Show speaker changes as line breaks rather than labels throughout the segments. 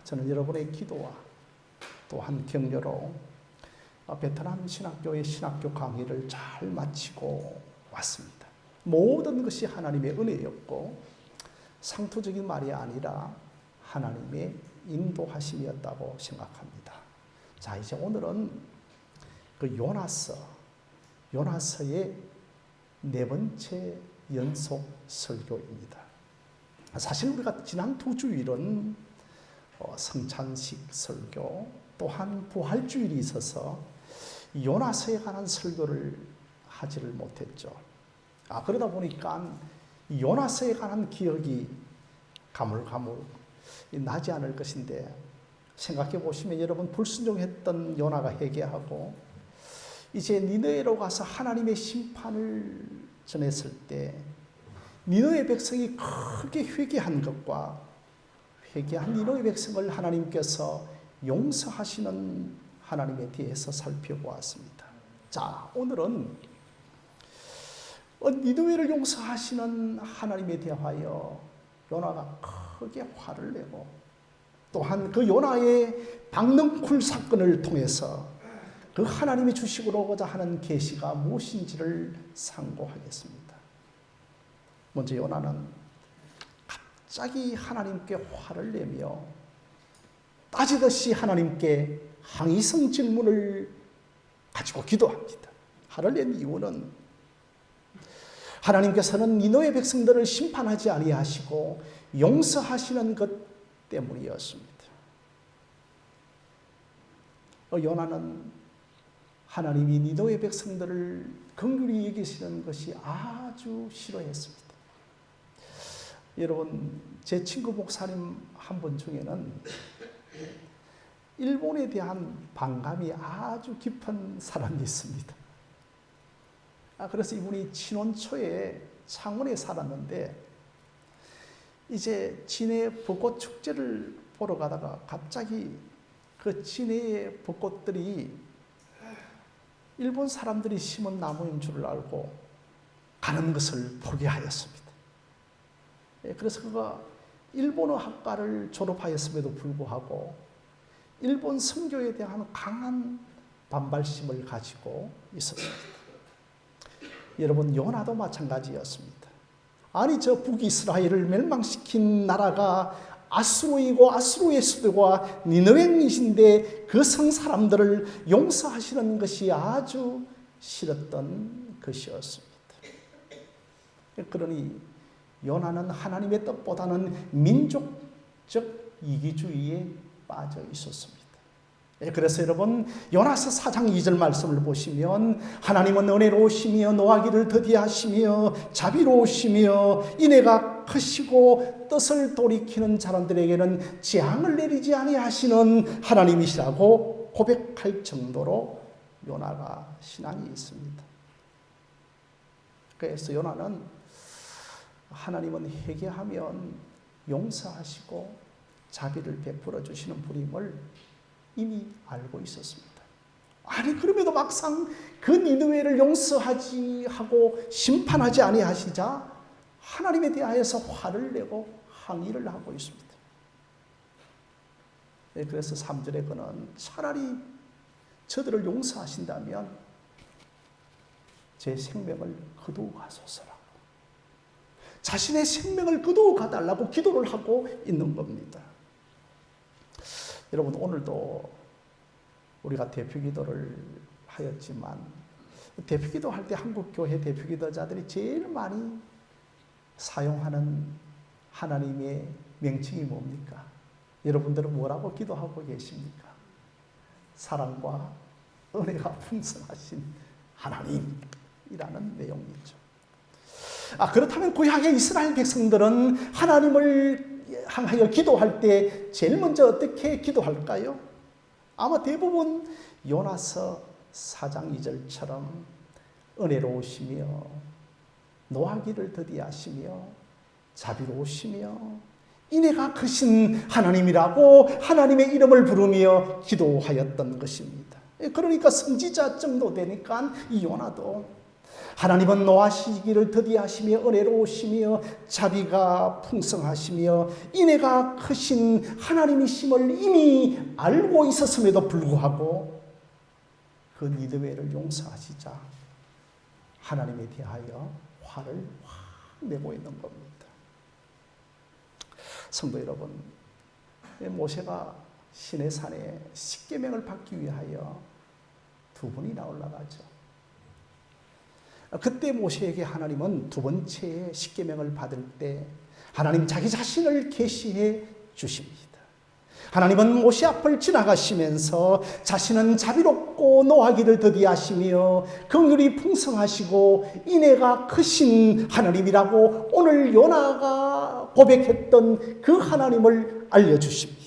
저는 여러분의 기도와 또한 격려로 베트남 신학교의 신학교 강의를 잘 마치고 왔습니다. 모든 것이 하나님의 은혜였고 상투적인 말이 아니라 하나님의 인도하심이었다고 생각합니다. 자, 이제 오늘은 그 요나서의 네 번째 연속 설교입니다. 사실 우리가 지난 두 주일은 성찬식 설교 또한 부활주일이 있어서 요나서에 관한 설교를 하지를 못했죠. 그러다 보니까 요나서에 관한 기억이 가물가물 나지 않을 것인데, 생각해 보시면 여러분, 불순종했던 요나가 회개하고 이제 니느웨로 가서 하나님의 심판을 전했을 때 니느웨 백성이 크게 회개한 것과 회개한 니느웨 백성을 하나님께서 용서하시는 하나님에 대해서 살펴보았습니다. 자, 오늘은 니느웨를 용서하시는 하나님에 대하여 요나가 크게 화를 내고 또한 그 요나의 박넝쿨 사건을 통해서 그 하나님이 주시고 오고자 하는 계시가 무엇인지를 상고하겠습니다. 먼저 요나는 갑자기 하나님께 화를 내며 따지듯이 하나님께 항의성 질문을 가지고 기도합니다. 화를 낸 이유는 하나님께서는 니느웨 백성들을 심판하지 아니하시고 용서하시는 것 때문이었습니다. 요나는 하나님이 니느웨 백성들을 긍휼히 여기시는 것이 아주 싫어했습니다. 여러분, 제 친구 목사님 한 분 중에는 일본에 대한 반감이 아주 깊은 사람이 있습니다. 그래서 이분이 친원 초에 창원에 살았는데 이제 진해 벚꽃 축제를 보러 가다가 갑자기 그 진해의 벚꽃들이 일본 사람들이 심은 나무인 줄 알고 가는 것을 포기하였습니다. 그래서 그가 일본어 학과를 졸업하였음에도 불구하고 일본 선교에 대한 강한 반발심을 가지고 있었습니다. 여러분, 요나도 마찬가지였습니다. 아니, 저 북이스라엘을 멸망시킨 나라가 아수르이고 아수르의 수도가 니느웨이신데 그 성 사람들을 용서하시는 것이 아주 싫었던 것이었습니다. 그러니 요나는 하나님의 뜻보다는 민족적 이기주의에 빠져 있었습니다. 그래서 여러분, 요나서 4장 2절 말씀을 보시면 하나님은 은혜로우시며 노하기를 더디하시며 자비로우시며 인애가 크시고 뜻을 돌이키는 사람들에게는 재앙을 내리지 아니하시는 하나님이시라고 고백할 정도로 요나가 신앙이 있습니다. 그래서 요나는 하나님은 회개하면 용서하시고 자비를 베풀어 주시는 분임을 이미 알고 있었습니다. 아니, 그럼에도 막상 그 니느웨를 용서하지 하고 심판하지 아니하시자 하나님에 대하여서 화를 내고 항의를 하고 있습니다. 그래서 3절에 그는 차라리 저들을 용서하신다면 제 생명을 거두어 가소서라고, 자신의 생명을 거두어 가달라고 기도를 하고 있는 겁니다. 여러분, 오늘도 우리가 대표기도를 하였지만 대표기도 할 때 한국교회 대표기도자들이 제일 많이 사용하는 하나님의 명칭이 뭡니까? 여러분들은 뭐라고 기도하고 계십니까? 사랑과 은혜가 풍성하신 하나님이라는 내용이죠. 그렇다면 구약의 이스라엘 백성들은 하나님을 향하여 기도할 때 제일 먼저 어떻게 기도할까요? 아마 대부분 요나서 4장 2절처럼 은혜로우시며 노하기를 더디하시며 자비로우시며 인애가 크신 하나님이라고 하나님의 이름을 부르며 기도하였던 것입니다. 그러니까 선지자 정도 되니까 이 요나도 하나님은 노하시기를 더디하시며 은혜로우시며 자비가 풍성하시며 인애가 크신 하나님이심을 이미 알고 있었음에도 불구하고 그 니느웨를 용서하시자 하나님에 대하여 화를 확 내고 있는 겁니다. 성도 여러분, 모세가 시내산에 십계명을 받기 위하여 두 번이나 올라가죠. 그때 모세에게 하나님은 두 번째 십계명을 받을 때 하나님 자기 자신을 계시해 주십니다. 하나님은 모세 앞을 지나가시면서 자신은 자비롭고 노하기를 더디하시며 긍휼이 풍성하시고 인애가 크신 하나님이라고 오늘 요나가 고백했던 그 하나님을 알려주십니다.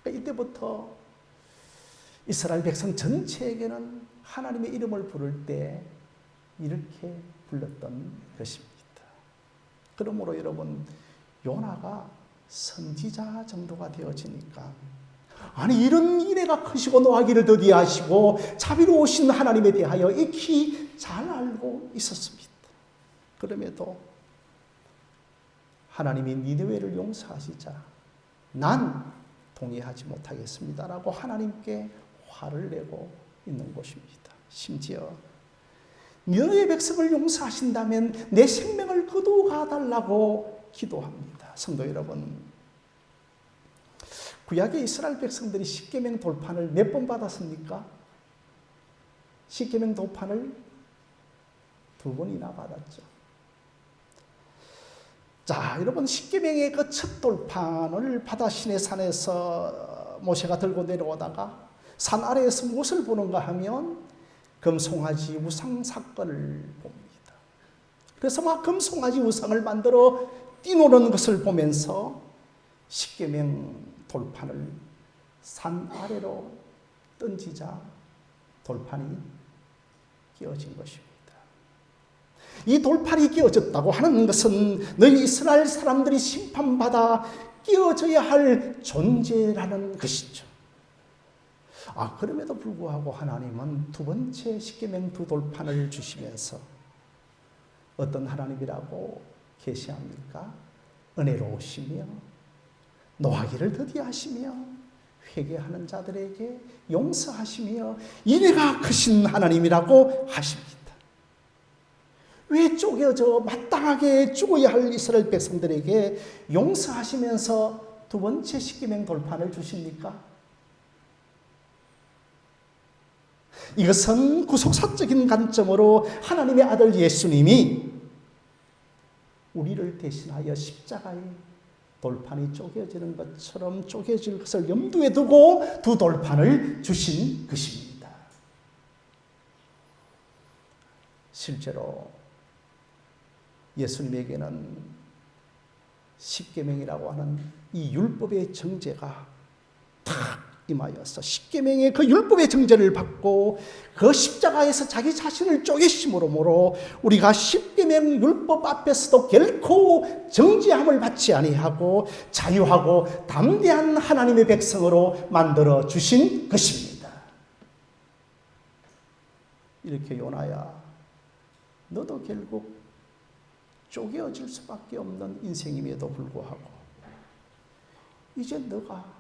이때부터 이스라엘 백성 전체에게는 하나님의 이름을 부를 때 이렇게 불렀던 것입니다. 그러므로 여러분, 요나가 선지자 정도가 되어지니까 아니 이런 인애가 크시고 노하기를 더디하시고 자비로우신 하나님에 대하여 익히 잘 알고 있었습니다. 그럼에도 하나님이 니느웨를 용서하시자 난 동의하지 못하겠습니다라고 하나님께 화를 내고 있는 것입니다. 심지어 니느웨 백성을 용서하신다면 내 생명을 거두어 달라고 기도합니다. 성도 여러분, 구약의 이스라엘 백성들이 십계명 돌판을 몇 번 받았습니까? 십계명 돌판을 두 번이나 받았죠. 자, 여러분, 십계명의 그 첫 돌판을 바다 시내산에서 모세가 들고 내려오다가 산 아래에서 무엇을 보는가 하면 금송아지 우상 사건을 봅니다. 그래서 막 금송아지 우상을 만들어 뛰노는 것을 보면서 십계명 돌판을 산 아래로 던지자 돌판이 끼어진 것입니다. 이 돌판이 끼어졌다고 하는 것은 너희 이스라엘 사람들이 심판받아 끼어져야 할 존재라는 것이죠. 그럼에도 불구하고 하나님은 두 번째 십계명 두 돌판을 주시면서 어떤 하나님이라고 계시합니까? 은혜로우시며 노하기를 더디하시며 회개하는 자들에게 용서하시며 인애가 크신 하나님이라고 하십니다. 왜 쪼개져 마땅하게 죽어야 할 이스라엘 백성들에게 용서하시면서 두 번째 십계명 돌판을 주십니까? 이것은 구속사적인 관점으로 하나님의 아들 예수님이 우리를 대신하여 십자가에 돌판이 쪼개지는 것처럼 쪼개질 것을 염두에 두고 두 돌판을 주신 것입니다. 실제로 예수님에게는 십계명이라고 하는 이 율법의 정죄가 탁 임하여서 십계명의 그 율법의 정죄를 받고 그 십자가에서 자기 자신을 쪼개심으로 우리가 십계명 율법 앞에서도 결코 정죄함을 받지 아니하고 자유하고 담대한 하나님의 백성으로 만들어 주신 것입니다. 이렇게 요나야, 너도 결국 쪼개어질 수밖에 없는 인생임에도 불구하고 이제 너가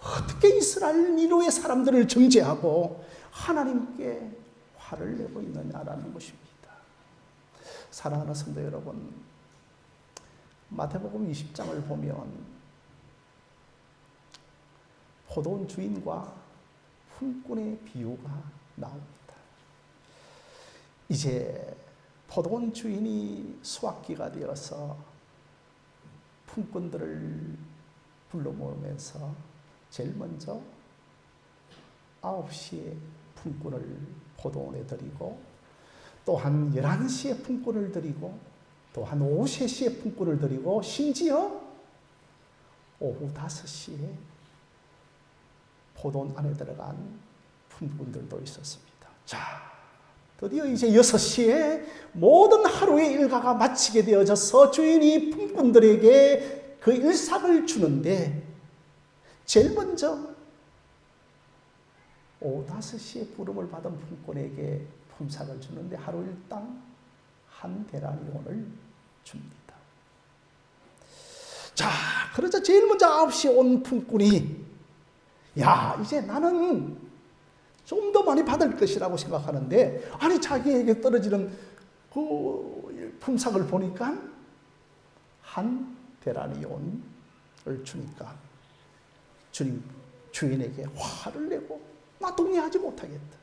어떻게 이스라엘 니느웨 사람들을 정죄하고 하나님께 화를 내고 있느냐라는 것입니다. 사랑하는 성도 여러분, 마태복음 20장을 보면 포도원 주인과 품꾼의 비유가 나옵니다. 이제 포도원 주인이 수확기가 되어서 품꾼들을 불러 모으면서 제일 먼저 9시에 품꾼을 포도원에 드리고 또 한 11시에 품꾼을 드리고 또 한 오후 3시에 품꾼을 드리고 심지어 오후 5시에 포도원 안에 들어간 품꾼들도 있었습니다. 자, 드디어 이제 6시에 모든 하루의 일과가 마치게 되어져서 주인이 품꾼들에게 그 일삭을 주는데 제일 먼저 오후 5시에 부름을 받은 품꾼에게 품삯을 주는데 하루 일당 한 데나리온을 줍니다. 자, 그러자 제일 먼저 9시에 온 품꾼이 야, 이제 나는 좀 더 많이 받을 것이라고 생각하는데 아니 자기에게 떨어지는 그 품삯을 보니까 한 데나리온을 주니까 주인에게 화를 내고 나 동의하지 못하겠다.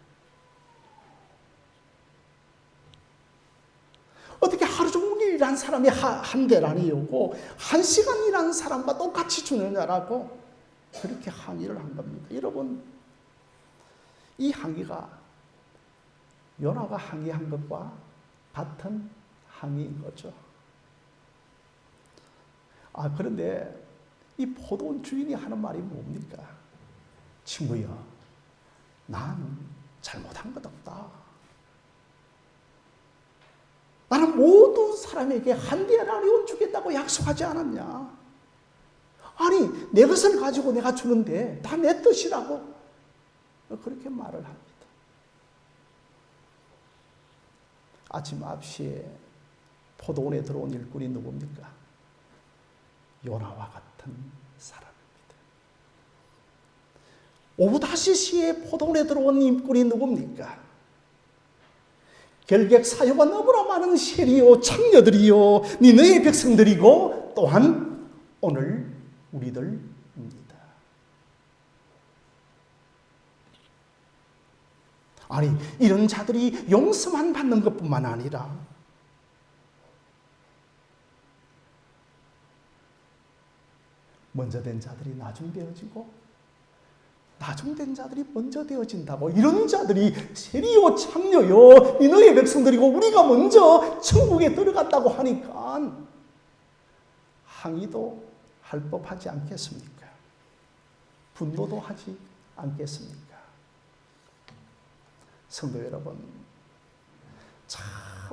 어떻게 하루 종일 일한 사람이 한 데나리온이고 1시간 일한 사람과 똑같이 주느냐라고 그렇게 항의를 한 겁니다. 여러분, 이 항의가 요나가 항의한 것과 같은 항의인 거죠. 그런데 이 포도원 주인이 하는 말이 뭡니까? 친구야, 난 잘못한 것 없다. 나는 모든 사람에게 한 데나리온 주겠다고 약속하지 않았냐? 아니, 내 것을 가지고 내가 주는데 다 내 뜻이라고 그렇게 말을 합니다. 아침 9시에 포도원에 들어온 일꾼이 누굽니까? 요나와 같은 사람입니다. 오후 5시에 포도원에 들어온 일꾼이 누굽니까? 결객 사유가 너무나 많은 세리요 창녀들이요 니느의 백성들이고 또한 오늘 우리들입니다. 아니, 이런 자들이 용서만 받는 것뿐만 아니라 먼저 된 자들이 나중되어지고 나중된 자들이 먼저 되어진다고. 이런 자들이 세리요 창녀요 니느의 백성들이고 우리가 먼저 천국에 들어갔다고 하니까 항의도 할 법하지 않겠습니까? 분노도 하지 않겠습니까? 성도 여러분, 참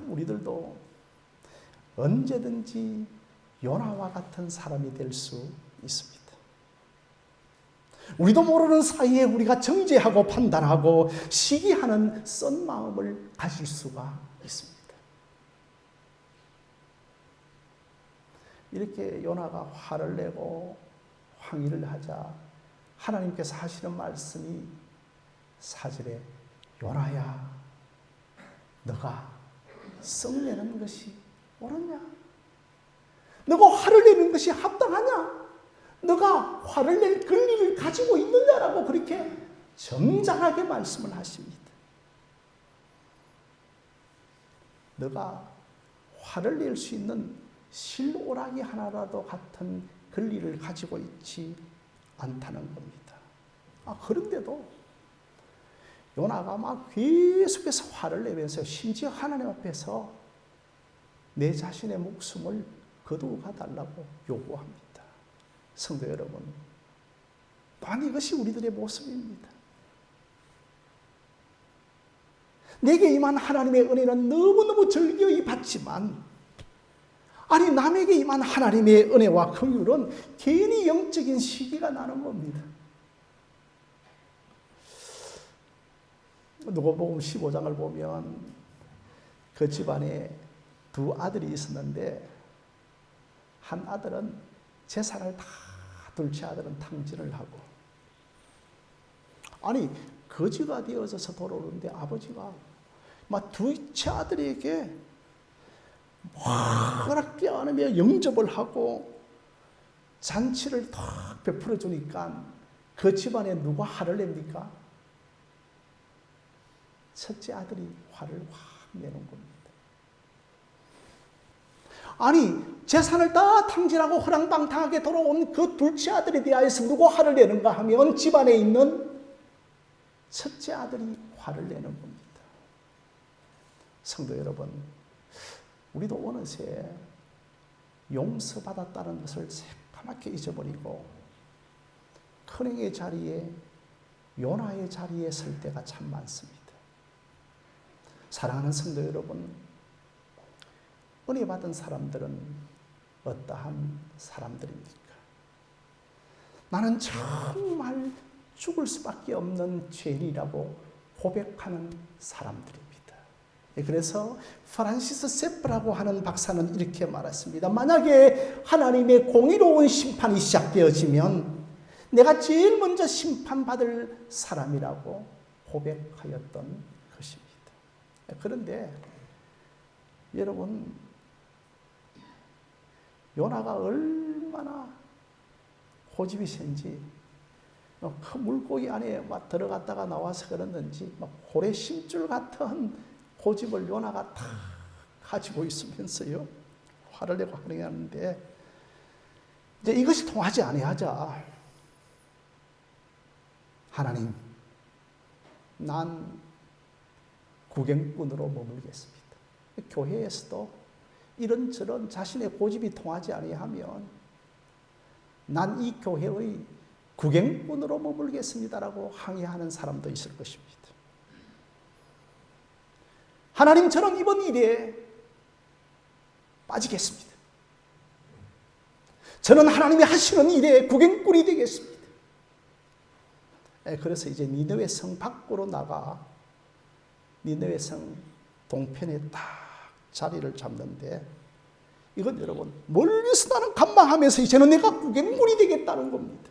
우리들도 언제든지 요나와 같은 사람이 될 수 있습니다. 우리도 모르는 사이에 우리가 정죄하고 판단하고 시기하는 썬 마음을 가질 수가 있습니다. 이렇게 요나가 화를 내고 항의를 하자 하나님께서 하시는 말씀이 4절에 요나야, 너가 썩내는 것이 옳으냐? 너가 화를 내는 것이 합당하냐? 너가 화를 낼 권리를 가지고 있느냐라고 그렇게 점잖하게 말씀을 하십니다. 너가 화를 낼 수 있는 실오라기 하나라도 같은 권리를 가지고 있지 않다는 겁니다. 그런데도 요나가 막 계속해서 화를 내면서 심지어 하나님 앞에서 내 자신의 목숨을 거두어 달라고 요구합니다. 성도 여러분, 또한 이것이 우리들의 모습입니다. 내게 임한 하나님의 은혜는 너무너무 절기히 받지만 아니 남에게 임한 하나님의 은혜와 긍휼은 괜히 영적인 시기가 나는 겁니다. 누가복음 15장을 보면 그 집안에 두 아들이 있었는데 한 아들은 재산을 다 둘째 아들은 탕진을 하고 아니 거지가 되어져서 돌아오는데 아버지가 막 둘째 아들에게 막 껴안으며 영접을 하고 잔치를 탁 베풀어 주니까 그 집안에 누가 화를 냅니까? 첫째 아들이 화를 확 내는 겁니다. 아니 재산을 다 탕진하고 허랑방탕하게 돌아온 그 둘째 아들에 대하여서 누가 화를 내는가 하면 집안에 있는 첫째 아들이 화를 내는 겁니다. 성도 여러분, 우리도 어느새 용서받았다는 것을 새까맣게 잊어버리고 큰행의 자리에 요나의 자리에 설 때가 참 많습니다. 사랑하는 성도 여러분, 은혜 받은 사람들은 어떠한 사람들입니까? 나는 정말 죽을 수밖에 없는 죄인이라고 고백하는 사람들입니다. 그래서 프란시스 세프라고 하는 박사는 이렇게 말했습니다. 만약에 하나님의 공의로운 심판이 시작되어지면 내가 제일 먼저 심판받을 사람이라고 고백하였던 것입니다. 그런데 여러분, 요나가 얼마나 고집이 센지, 큰 물고기 안에 막 들어갔다가 나와서 그랬는지 막 고래 심줄 같은 고집을 요나가 다 가지고 있으면서요, 화를 내고 하는데, 이제 이것이 통하지 아니하자 하나님, 난 구경꾼으로 머물겠습니다. 교회에서도 이런저런 자신의 고집이 통하지 아니하면 난 이 교회의 구경꾼으로 머물겠습니다라고 항의하는 사람도 있을 것입니다. 하나님, 저는 이번 일에 빠지겠습니다. 저는 하나님이 하시는 일에 구경꾼이 되겠습니다. 그래서 이제 니느웨 성 밖으로 나가 니느웨 성 동편에 딱 자리를 잡는데, 이건 여러분 멀리서 나는 감망하면서 이제는 내가 구경꾼이 되겠다는 겁니다.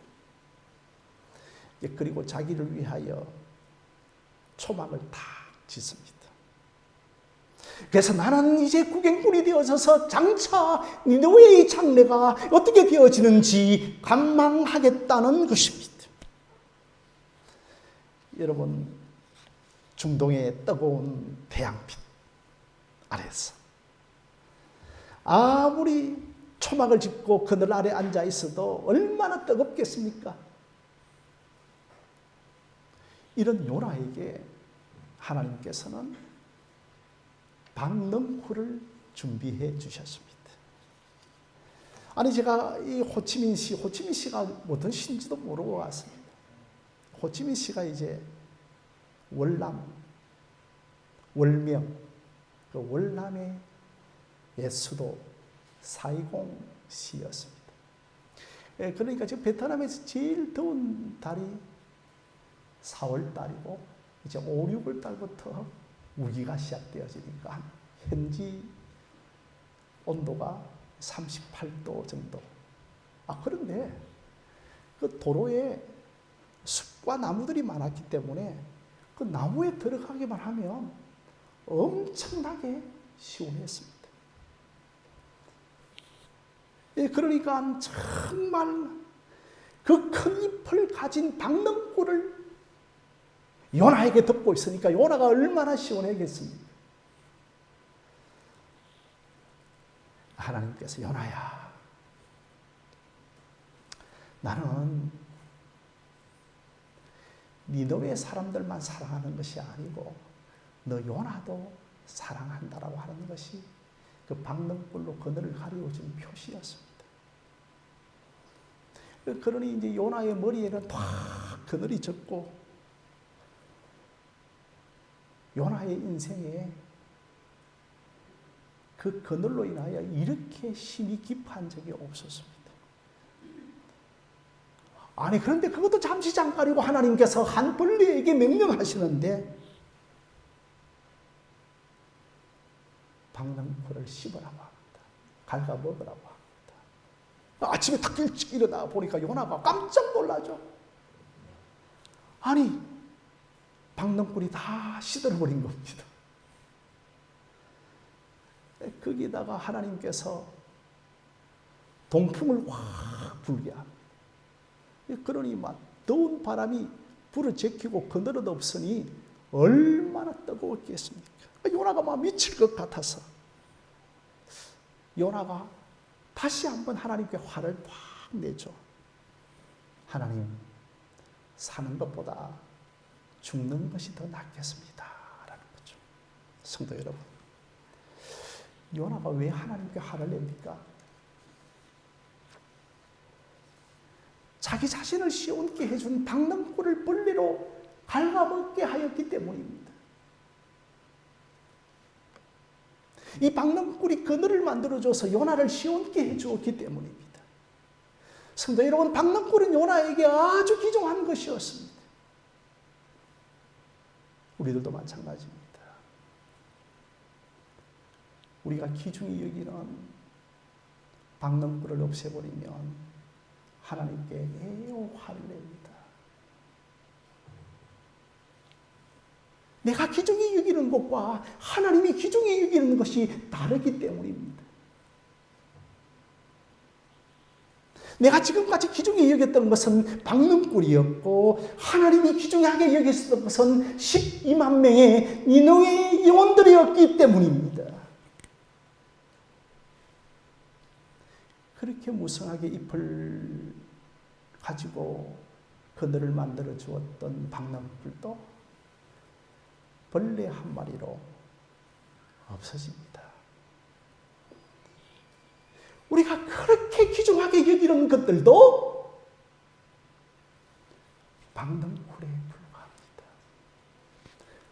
그리고 자기를 위하여 초막을 탁 짓습니다. 그래서 나는 이제 구경꾼이 되어서 장차 니느웨의 장래가 어떻게 되어지는지 감망하겠다는 것입니다. 여러분, 중동의 뜨거운 태양빛 아래서 아무리 초막을 짓고 그늘 아래 앉아 있어도 얼마나 뜨겁겠습니까? 이런 요나에게 하나님께서는 박넝쿨을 준비해 주셨습니다. 아니, 제가 이 호치민 씨가 어떤 시인지도 모르고 왔습니다. 호치민 씨가 이제 월명, 그 월남의 옛 수도 사이공시였습니다. 그러니까 지금 베트남에서 제일 더운 달이 4월 달이고, 이제 5, 6월 달부터 우기가 시작되어지니까 현지 온도가 38도 정도. 그런데 그 도로에 숲과 나무들이 많았기 때문에 그 나무에 들어가기만 하면 엄청나게 시원했습니다. 그러니까 정말 그 큰 잎을 가진 박넝쿨을 요나에게 덮고 있으니까 요나가 얼마나 시원하겠습니까? 하나님께서 요나야, 나는 니느웨 사람들만 사랑하는 것이 아니고 너 요나도 사랑한다라고 하는 것이 그 박넝쿨로 그늘을 가리워준 표시였습니다. 그러니 이제 요나의 머리에는 탁 그늘이 졌고, 요나의 인생에 그 그늘로 인하여 이렇게 힘이 깊어한 적이 없었습니다. 아니, 그런데 그것도 잠시 잠깐이고 하나님께서 한 벌레에게 명령하시는데 박넝쿨을 씹으라고 합니다. 갉아 먹으라고 합니다. 아침에 탁 일찍 일어나 보니까 요나가 깜짝 놀라죠. 아니, 박넝쿨이 다 시들어버린 겁니다. 거기다가 하나님께서 동풍을 확 불게 합니다. 그러니 막 더운 바람이 불을 제키고 그늘은 없으니 얼마나 뜨거웠겠습니까? 요나가 막 미칠 것 같아서 요나가 다시 한번 하나님께 화를 확 내죠. 하나님, 사는 것보다 죽는 것이 더 낫겠습니다 라는 거죠. 성도 여러분, 요나가 왜 하나님께 화를 냅니까? 자기 자신을 시원케 해준 박넝쿨을 벌레로 갉아먹게 하였기 때문입니다. 이 박넝쿨이 그늘을 만들어줘서 요나를 시원케 해주었기 때문입니다. 성도 여러분, 박넝쿨은 요나에게 아주 귀중한 것이었습니다. 우리들도 마찬가지입니다. 우리가 귀중히 여기는 박능불을 없애버리면 하나님께 매우 화를 냅니다. 내가 귀중히 여기는 것과 하나님이 귀중히 여기는 것이 다르기 때문입니다. 내가 지금까지 귀중히 여겼던 것은 박능불이었고 하나님이 귀중하게 여겼던 것은 12만 명의 니느웨의 영혼들이었기 때문입니다. 그렇게 무성하게 잎을 가지고 그늘을 만들어 주었던 박능불도 벌레 한 마리로 없어집니다. 우리가 그렇게 귀중하게 여기는 것들도 박능불에 불과합니다.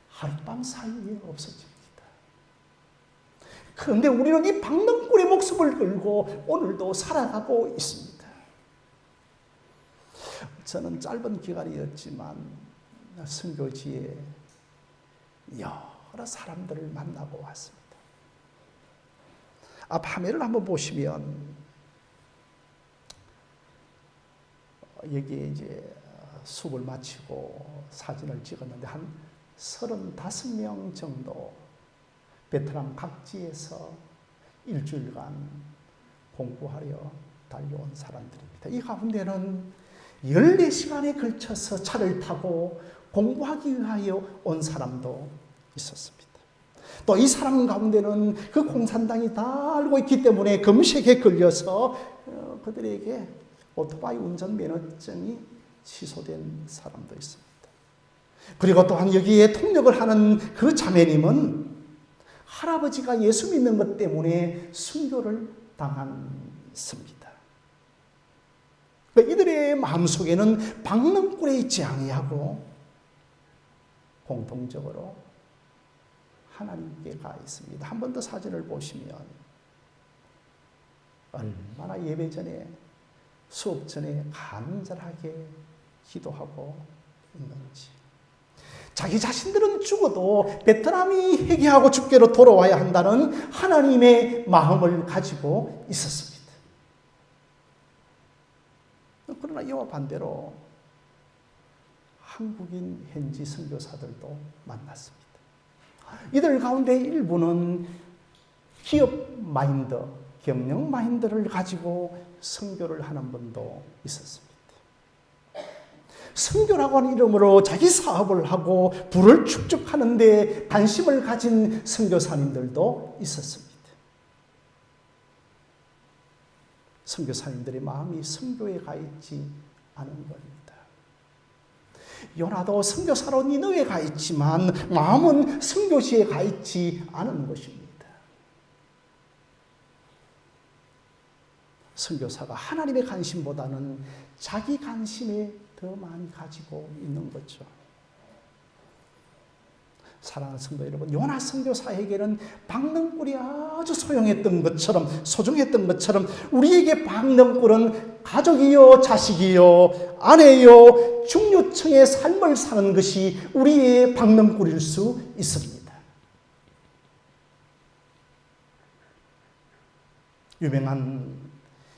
하룻밤 사이에 없어집니다. 그런데 우리는 이 박능불의 목숨을 걸고 오늘도 살아가고 있습니다. 저는 짧은 기간이었지만 선교지에 여러 사람들을 만나고 왔습니다. 앞 화면을 한번 보시면 여기에 이제 수업을 마치고 사진을 찍었는데 한 35명 정도 베트남 각지에서 일주일간 공부하려 달려온 사람들입니다. 이 가운데는 14시간에 걸쳐서 차를 타고 공부하기 위하여 온 사람도 있었습니다. 또 이 사람 가운데는 그 공산당이 다 알고 있기 때문에 검색에 걸려서 그들에게 오토바이 운전 면허증이 취소된 사람도 있습니다. 그리고 또한 여기에 통역을 하는 그 자매님은 할아버지가 예수 믿는 것 때문에 순교를 당했습니다. 이들의 마음속에는 박능불에 있지 아니하고 공통적으로 하나님께 가 있습니다. 한 번 더 사진을 보시면 얼마나 예배 전에 수업 전에 간절하게 기도하고 있는지. 자기 자신들은 죽어도 베트남이 회개하고 주께로 돌아와야 한다는 하나님의 마음을 가지고 있었습니다. 그러나 이와 반대로 한국인 현지 선교사들도 만났습니다. 이들 가운데 일부는 기업 마인드, 경영 마인드를 가지고 선교를 하는 분도 있었습니다. 선교라고 하는 이름으로 자기 사업을 하고 부를 축적하는 데 관심을 가진 선교사님들도 있었습니다. 선교사님들의 마음이 선교에 가 있지 않은 겁니다. 요나도 선교사로 니느웨에 가 있지만 마음은 선교지에 가 있지 않은 것입니다. 선교사가 하나님의 관심보다는 자기 관심에 더 많이 가지고 있는 거죠. 사랑하는 성도 여러분, 요나 선교사에게는 박능불이 아주 소중했던 것처럼 우리에게 박능불은 가족이요, 자식이요, 아내요, 중류층의 삶을 사는 것이 우리의 박능불일 수 있습니다. 유명한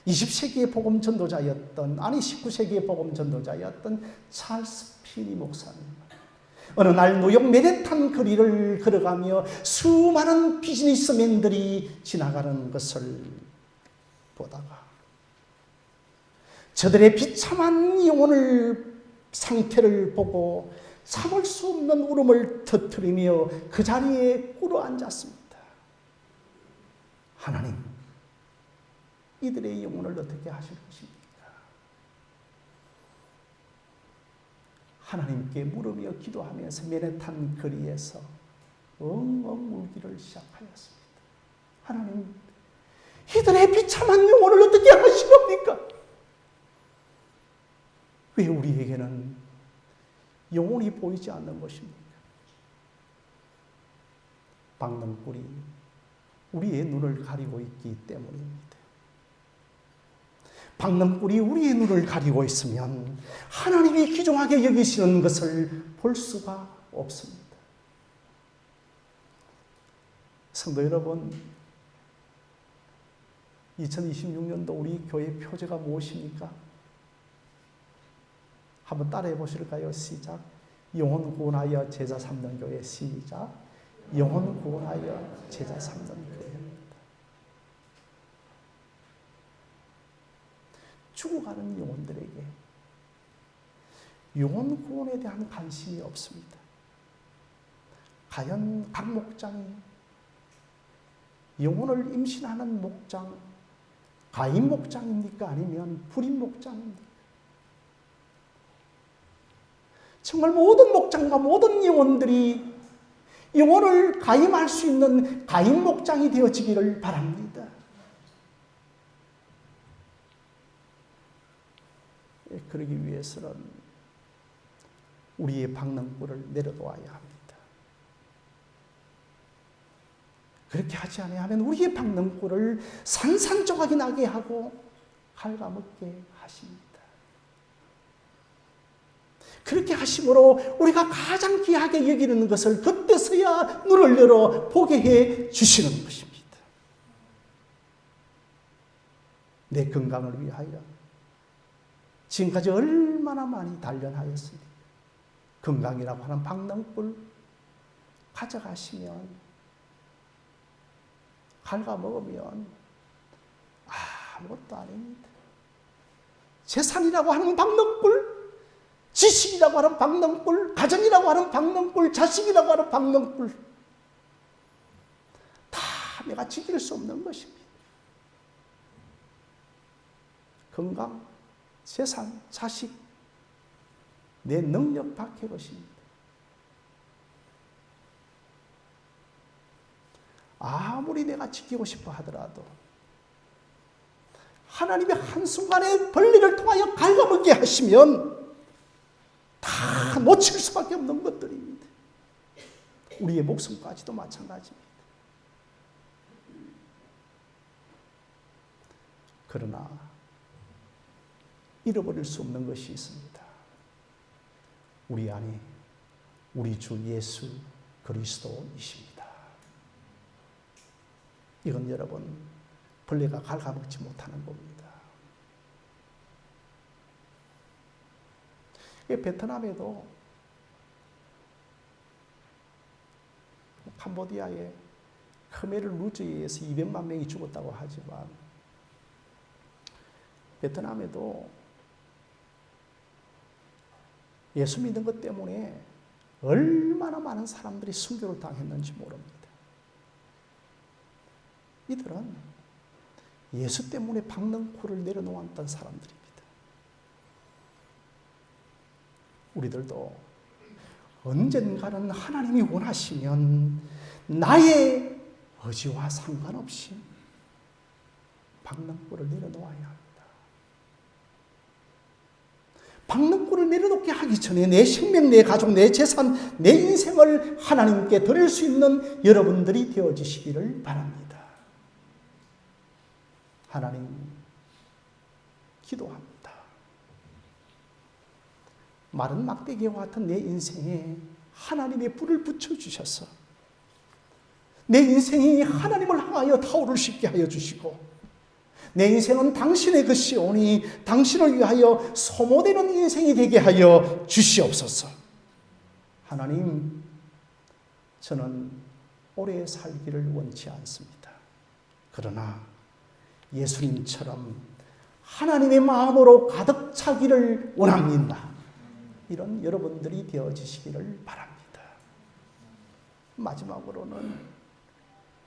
20세기의 복음 전도자였던 19세기의 복음 전도자였던 찰스 피니 목사님. 어느 날 뉴욕 맨해튼 거리를 걸어가며 수많은 비즈니스맨들이 지나가는 것을 보다가 저들의 비참한 영혼을 상태를 보고 참을 수 없는 울음을 터뜨리며 그 자리에 꿇어앉았습니다. 하나님, 이들의 영혼을 어떻게 하실 것입니까? 하나님께 물으며 기도하면서 맨해튼 거리에서 엉엉 울기를 시작하였습니다. 하나님, 이들의 비참한 영혼을 어떻게 하시렵니까? 왜 우리에게는 영혼이 보이지 않는 것입니까? 박능불이 우리의 눈을 가리고 있기 때문입니다. 박능불이 우리의 눈을 가리고 있으면 하나님이 귀중하게 여기시는 것을 볼 수가 없습니다. 성도 여러분, 2026년도 우리 교회 표제가 무엇입니까? 한번 따라해 보실까요? 시작. 영혼 구원하여 제자 삼는 교회. 시작. 영혼 구원하여 제자 삼는 교회입니다. 죽어가는 영혼들에게 영혼 구원에 대한 관심이 없습니다. 과연 각 목장이 영혼을 임신하는 목장, 가인 목장입니까? 아니면 불임 목장입니까? 정말 모든 목장과 모든 영혼들이 영혼을 가임할 수 있는 가임 목장이 되어지기를 바랍니다. 그러기 위해서는 우리의 박능불을 내려놓아야 합니다. 그렇게 하지 않으면 우리의 박능불을 산산조각이 나게 하고 갉아먹게 하십니다. 그렇게 하심으로 우리가 가장 귀하게 여기는 것을 그때서야 눈을 열어 보게 해 주시는 것입니다. 내 건강을 위하여 지금까지 얼마나 많이 단련하였습니까? 건강이라고 하는 박능불 가져가시면, 갉아먹으면 아무것도 아닙니다. 재산이라고 하는 박능불, 지식이라고 하는 박능불, 가정이라고 하는 박능불, 자식이라고 하는 박능불, 다 내가 지킬 수 없는 것입니다. 건강, 재산, 자식, 내 능력 밖의 것입니다. 아무리 내가 지키고 싶어 하더라도 하나님의 한순간의 벌리를 통하여 갉아먹게 하시면 다 놓칠 수밖에 없는 것들입니다. 우리의 목숨까지도 마찬가지입니다. 그러나 잃어버릴 수 없는 것이 있습니다. 우리 안에 우리 주 예수 그리스도이십니다. 이건 여러분, 벌레가 갉아먹지 못하는 겁니다. 베트남에도, 캄보디아의 khmer 루즈에 의해서 200만 명이 죽었다고 하지만, 베트남에도 예수 믿는 것 때문에 얼마나 많은 사람들이 순교를 당했는지 모릅니다. 이들은 예수 때문에 박능불을 내려놓았던 사람들입니다. 우리들도 언젠가는 하나님이 원하시면 나의 의지와 상관없이 박능불을 내려놓아야 합니다. 박능불을 내려놓게 하기 전에 내 생명, 내 가족, 내 재산, 내 인생을 하나님께 드릴 수 있는 여러분들이 되어지시기를 바랍니다. 하나님, 기도합니다. 마른 막대기와 같은 내 인생에 하나님의 불을 붙여주셔서 내 인생이 하나님을 향하여 타오를 수 있게 하여 주시고, 내 인생은 당신의 것이오니 당신을 위하여 소모되는 인생이 되게 하여 주시옵소서. 하나님, 저는 오래 살기를 원치 않습니다. 그러나 예수님처럼 하나님의 마음으로 가득 차기를 원합니다. 이런 여러분들이 되어지시기를 바랍니다. 마지막으로는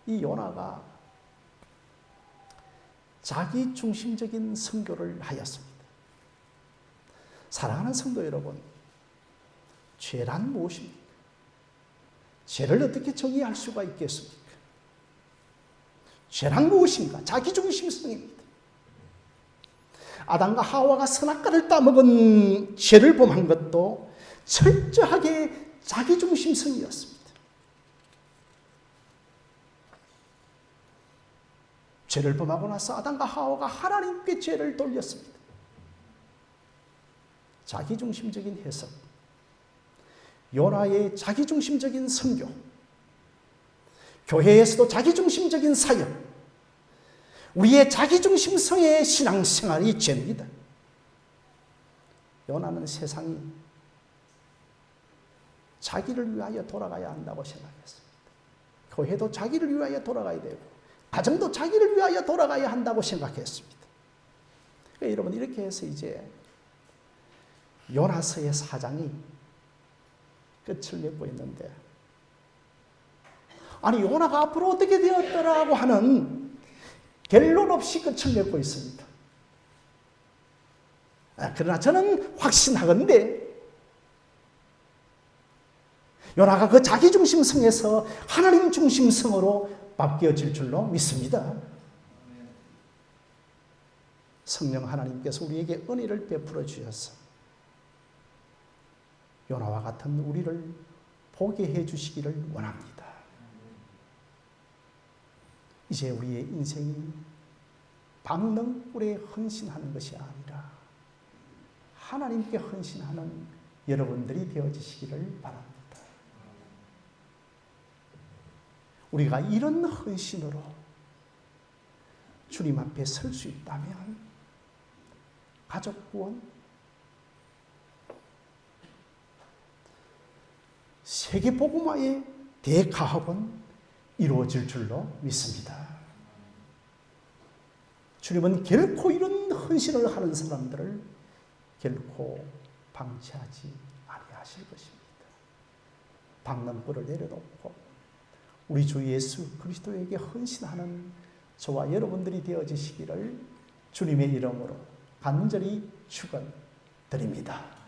이 요나가 자기 중심적인 선교를 하였습니다. 사랑하는 성도 여러분, 죄란 무엇입니까? 죄를 어떻게 정의할 수가 있겠습니까? 죄란 무엇인가? 자기중심성입니다. 아담과 하와가 선악과를 따먹은 죄를 범한 것도 철저하게 자기중심성이었습니다. 죄를 범하고 나서 아담과 하와가 하나님께 죄를 돌렸습니다. 자기중심적인 해석, 요나의 자기중심적인 선교, 교회에서도 자기중심적인 사역, 우리의 자기중심성의 신앙생활이 죄입니다. 요나는 세상이 자기를 위하여 돌아가야 한다고 생각했습니다. 교회도 자기를 위하여 돌아가야 되고 가정도 자기를 위하여 돌아가야 한다고 생각했습니다. 그러니까 여러분 이렇게 해서 이제 요나서의 4장이 끝을 맺고 있는데, 아니 요나가 앞으로 어떻게 되었더라고 하는 결론 없이 끝을 맺고 있습니다. 그러나 저는 확신하건대 요나가 그 자기중심성에서 하나님 중심성으로 바뀌어질 줄로 믿습니다. 성령 하나님께서 우리에게 은혜를 베풀어 주셔서 요나와 같은 우리를 보게 해 주시기를 원합니다. 이제 우리의 인생이 방능불에 헌신하는 것이 아니라 하나님께 헌신하는 여러분들이 되어지시기를 바랍니다. 우리가 이런 헌신으로 주님 앞에 설 수 있다면 가족 구원, 세계 복음화의 대가업은 이루어질 줄로 믿습니다. 주님은 결코 이런 헌신을 하는 사람들을 결코 방치하지 아니하실 것입니다. 방랑불을 내려놓고 우리 주 예수 그리스도에게 헌신하는 저와 여러분들이 되어지시기를 주님의 이름으로 간절히 축원드립니다.